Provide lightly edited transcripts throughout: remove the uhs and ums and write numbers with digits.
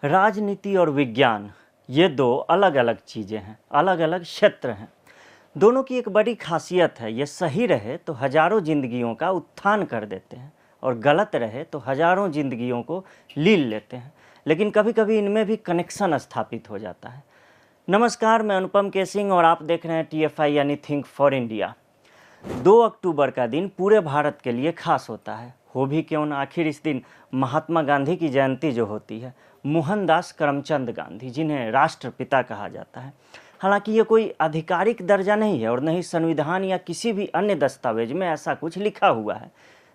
राजनीति और विज्ञान ये दो अलग अलग चीज़ें हैं, अलग अलग क्षेत्र हैं। दोनों की एक बड़ी खासियत है, ये सही रहे तो हजारों जिंदगियों का उत्थान कर देते हैं और गलत रहे तो हजारों जिंदगियों को लील लेते हैं। लेकिन कभी कभी इनमें भी कनेक्शन स्थापित हो जाता है। नमस्कार, मैं अनुपम के सिंह और आप देख रहे हैं TFI यानी थिंक फॉर इंडिया। 2 अक्टूबर का दिन पूरे भारत के लिए खास होता है। हो भी क्यों ना, आखिर इस दिन महात्मा गांधी की जयंती जो होती है, मोहनदास करमचंद गांधी जिन्हें राष्ट्रपिता कहा जाता है। हालांकि ये कोई आधिकारिक दर्जा नहीं है और न ही संविधान या किसी भी अन्य दस्तावेज में ऐसा कुछ लिखा हुआ है।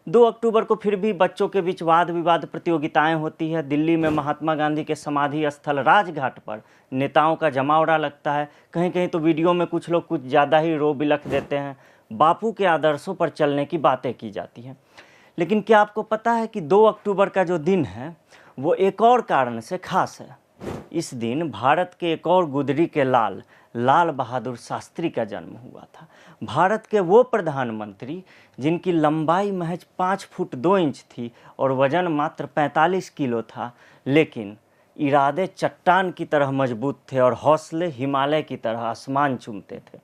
2 अक्टूबर को फिर भी बच्चों के बीच वाद विवाद प्रतियोगिताएं होती है। दिल्ली में महात्मा गांधी के समाधि स्थल राजघाट पर नेताओं का जमावड़ा लगता है। कहीं कहीं तो वीडियो में कुछ लोग कुछ ज़्यादा ही रो बिलख देते हैं। बापू के आदर्शों पर चलने की बातें की जाती हैं। लेकिन क्या आपको पता है कि 2 अक्टूबर का जो दिन है वो एक और कारण से खास है। इस दिन भारत के एक और गुदरी के लाल बहादुर शास्त्री का जन्म हुआ था। भारत के वो प्रधानमंत्री जिनकी लंबाई महज 5 फुट 2 इंच थी और वजन मात्र 45 किलो था, लेकिन इरादे चट्टान की तरह मजबूत थे और हौसले हिमालय की तरह आसमान चूमते थे।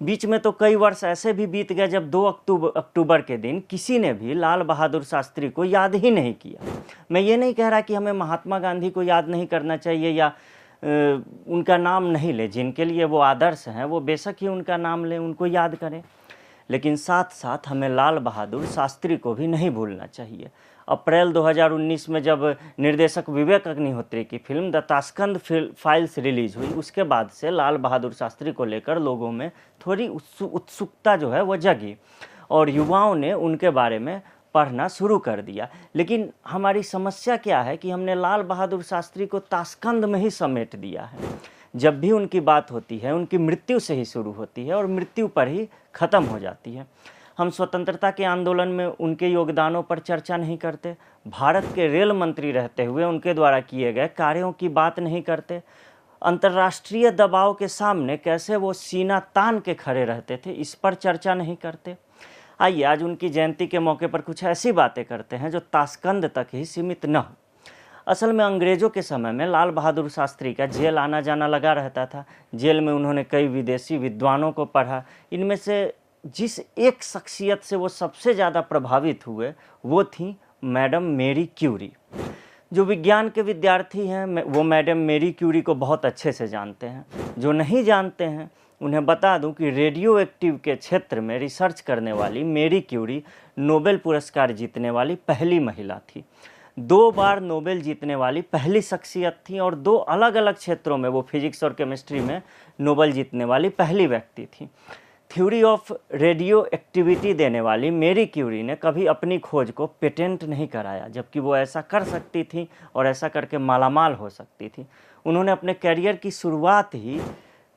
बीच में तो कई वर्ष ऐसे भी बीत गए जब 2 अक्टूबर के दिन किसी ने भी लाल बहादुर शास्त्री को याद ही नहीं किया। मैं ये नहीं कह रहा कि हमें महात्मा गांधी को याद नहीं करना चाहिए या उनका नाम नहीं ले। जिनके लिए वो आदर्श हैं वो बेशक ही उनका नाम लें, उनको याद करें, लेकिन साथ साथ हमें लाल बहादुर शास्त्री को भी नहीं भूलना चाहिए। अप्रैल 2019 में जब निर्देशक विवेक अग्निहोत्री की film the Tashkent files release हुई, उसके बाद से लाल बहादुर शास्त्री को लेकर लोगों में थोड़ी उत्सुकता जो है वो जगी और युवाओं ने उनके बारे में पढ़ना शुरू कर दिया। लेकिन हमारी समस्या क्या है कि हमने लाल बहादुर शास्त्री को ताशकंद में ही समेट दिया है। जब भी उनकी बात होती है उनकी मृत्यु से ही शुरू होती है और मृत्यु पर ही ख़त्म हो जाती है। हम स्वतंत्रता के आंदोलन में उनके योगदानों पर चर्चा नहीं करते। भारत के रेल मंत्री रहते हुए उनके द्वारा किए गए कार्यों की बात नहीं करते। अंतर्राष्ट्रीय दबाव के सामने कैसे वो सीना तान के खड़े रहते थे, इस पर चर्चा नहीं करते। आइए आज उनकी जयंती के मौके पर कुछ ऐसी बातें करते हैं जो ताशकंद तक ही सीमित न हो। असल में अंग्रेज़ों के समय में लाल बहादुर शास्त्री का जेल आना जाना लगा रहता था। जेल में उन्होंने कई विदेशी विद्वानों को पढ़ा। इनमें से जिस एक शख्सियत से वो सबसे ज़्यादा प्रभावित हुए वो थी मैडम मेरी क्यूरी। जो विज्ञान के विद्यार्थी हैं वो मैडम मेरी क्यूरी को बहुत अच्छे से जानते हैं। जो नहीं जानते हैं उन्हें बता दूं कि रेडियो एक्टिव के क्षेत्र में रिसर्च करने वाली मेरी क्यूरी नोबेल पुरस्कार जीतने वाली पहली महिला थी। 2 बार नोबेल जीतने वाली पहली शख्सियत थी और 2 अलग अलग क्षेत्रों में वो फिजिक्स और केमिस्ट्री में नोबेल जीतने वाली पहली व्यक्ति थी। थ्योरी ऑफ रेडियो एक्टिविटी देने वाली मेरी क्यूरी ने कभी अपनी खोज को पेटेंट नहीं कराया, जबकि वो ऐसा कर सकती थी और ऐसा करके मालामाल हो सकती थी। उन्होंने अपने करियर की शुरुआत ही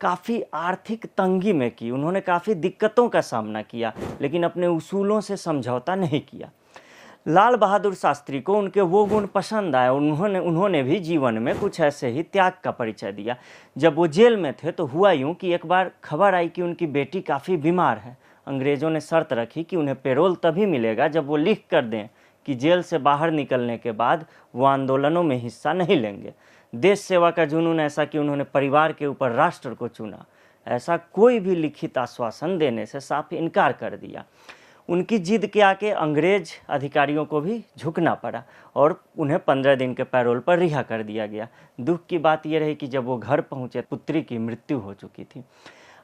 काफ़ी आर्थिक तंगी में की। उन्होंने काफ़ी दिक्कतों का सामना किया, लेकिन अपने उसूलों से समझौता नहीं किया। लाल बहादुर शास्त्री को उनके वो गुण पसंद आए। उन्होंने भी जीवन में कुछ ऐसे ही त्याग का परिचय दिया। जब वो जेल में थे तो हुआ यूँ कि एक बार खबर आई कि उनकी बेटी काफ़ी बीमार है। अंग्रेज़ों ने शर्त रखी कि उन्हें पैरोल तभी मिलेगा जब वो लिख कर दें कि जेल से बाहर निकलने के बाद वो आंदोलनों में हिस्सा नहीं लेंगे। देश सेवा का जुनून ऐसा कि उन्होंने परिवार के ऊपर राष्ट्र को चुना। ऐसा कोई भी लिखित आश्वासन देने से साफ इनकार कर दिया। उनकी जिद के आके अंग्रेज अधिकारियों को भी झुकना पड़ा और उन्हें 15 दिन के पैरोल पर रिहा कर दिया गया। दुख की बात यह रही कि जब वो घर पहुंचे पुत्री की मृत्यु हो चुकी थी।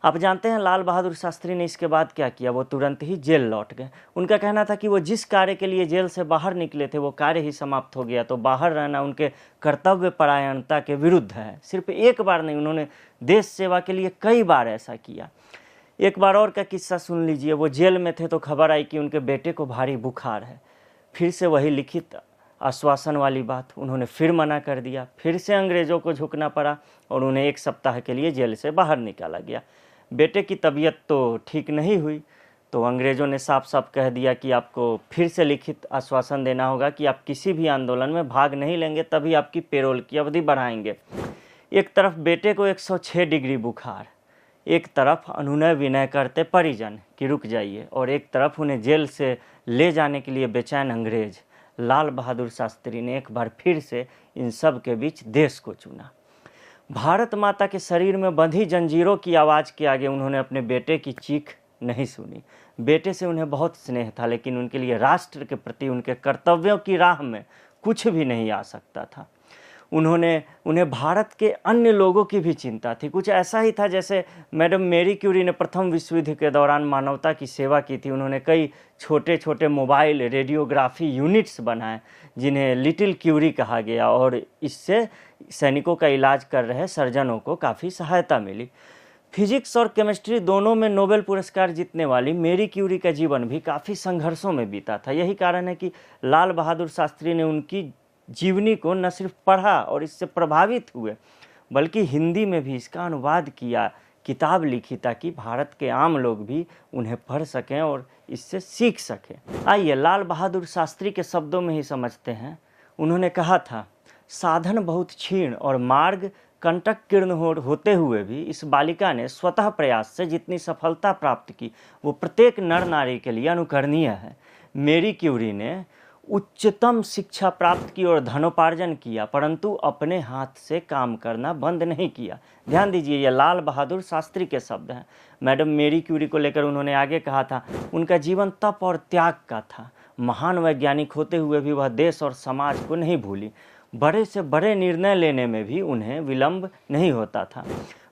आप जानते हैं लाल बहादुर शास्त्री ने इसके बाद क्या किया? वो तुरंत ही जेल लौट गए। उनका कहना था कि वो जिस कार्य के लिए जेल से बाहर निकले थे वो कार्य ही समाप्त हो गया, तो बाहर रहना उनके कर्तव्य परायणता के विरुद्ध है। सिर्फ एक बार नहीं, उन्होंने देश सेवा के लिए कई बार ऐसा किया। एक बार और का किस्सा सुन लीजिए। वो जेल में थे तो खबर आई कि उनके बेटे को भारी बुखार है। फिर से वही लिखित आश्वासन वाली बात, उन्होंने फिर मना कर दिया। फिर से अंग्रेज़ों को झुकना पड़ा और उन्हें 1 सप्ताह के लिए जेल से बाहर निकाला गया। बेटे की तबीयत तो ठीक नहीं हुई तो अंग्रेज़ों ने साफ साफ कह दिया कि आपको फिर से लिखित आश्वासन देना होगा कि आप किसी भी आंदोलन में भाग नहीं लेंगे, तभी आपकी पैरोल की अवधि बढ़ाएंगे। एक तरफ बेटे को 106 डिग्री बुखार, एक तरफ अनुनय विनय करते परिजन कि रुक जाइए, और एक तरफ उन्हें जेल से ले जाने के लिए बेचैन अंग्रेज। लाल बहादुर शास्त्री ने एक बार फिर से इन सब के बीच देश को चुना। भारत माता के शरीर में बंधी जंजीरों की आवाज़ के आगे उन्होंने अपने बेटे की चीख नहीं सुनी। बेटे से उन्हें बहुत स्नेह था, लेकिन उनके लिए राष्ट्र के प्रति उनके कर्तव्यों की राह में कुछ भी नहीं आ सकता था। उन्हें भारत के अन्य लोगों की भी चिंता थी। कुछ ऐसा ही था जैसे मैडम मेरी क्यूरी ने प्रथम विश्व युद्ध के दौरान मानवता की सेवा की थी। उन्होंने कई छोटे छोटे मोबाइल रेडियोग्राफी यूनिट्स बनाए जिन्हें लिटिल क्यूरी कहा गया, और इससे सैनिकों का इलाज कर रहे सर्जनों को काफ़ी सहायता मिली। फिजिक्स और केमिस्ट्री दोनों में नोबेल पुरस्कार जीतने वाली मेरी क्यूरी का जीवन भी काफ़ी संघर्षों में बीता था। यही कारण है कि लाल बहादुर शास्त्री ने उनकी जीवनी को न सिर्फ पढ़ा और इससे प्रभावित हुए, बल्कि हिंदी में भी इसका अनुवाद किया, किताब लिखी, ताकि भारत के आम लोग भी उन्हें पढ़ सकें और इससे सीख सकें। आइए लाल बहादुर शास्त्री के शब्दों में ही समझते हैं। उन्होंने कहा था, साधन बहुत क्षीण और मार्ग कंटक किर्ण होते हुए भी इस बालिका ने स्वतः प्रयास से जितनी सफलता प्राप्त की वो प्रत्येक नर नारी के लिए अनुकरणीय है। मेरी क्यूरी ने उच्चतम शिक्षा प्राप्त की और धनोपार्जन किया, परंतु अपने हाथ से काम करना बंद नहीं किया। ध्यान दीजिए, ये लाल बहादुर शास्त्री के शब्द हैं। मैडम मेरी क्यूरी को लेकर उन्होंने आगे कहा था, उनका जीवन तप और त्याग का था। महान वैज्ञानिक होते हुए भी वह देश और समाज को नहीं भूली। बड़े से बड़े निर्णय लेने में भी उन्हें विलंब नहीं होता था।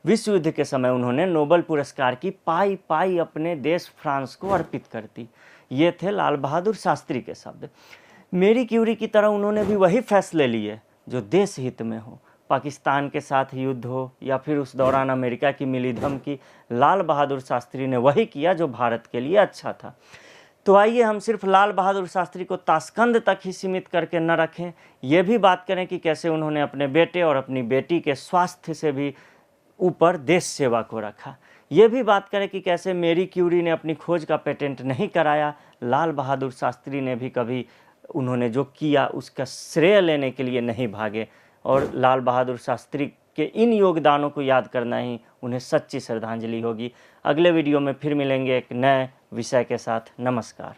विश्व युद्ध के समय उन्होंने नोबेल पुरस्कार की पाई पाई अपने देश फ्रांस को अर्पित कर दी। ये थे लाल बहादुर शास्त्री के शब्द। मेरी क्यूरी की तरह उन्होंने भी वही फैसले लिए जो देश हित में हो। पाकिस्तान के साथ युद्ध हो या फिर उस दौरान अमेरिका की मिली धमकी, लाल बहादुर शास्त्री ने वही किया जो भारत के लिए अच्छा था। तो आइए हम सिर्फ लाल बहादुर शास्त्री को ताशकंद तक ही सीमित करके न रखें, ये भी बात करें कि कैसे उन्होंने अपने बेटे और अपनी बेटी के स्वास्थ्य से भी ऊपर देश सेवा को रखा। ये भी बात करें कि कैसे मेरी क्यूरी ने अपनी खोज का पेटेंट नहीं कराया। लाल बहादुर शास्त्री ने भी कभी उन्होंने जो किया उसका श्रेय लेने के लिए नहीं भागे, और लाल बहादुर शास्त्री के इन योगदानों को याद करना ही उन्हें सच्ची श्रद्धांजलि होगी। अगले वीडियो में फिर मिलेंगे एक नए विषय के साथ। नमस्कार।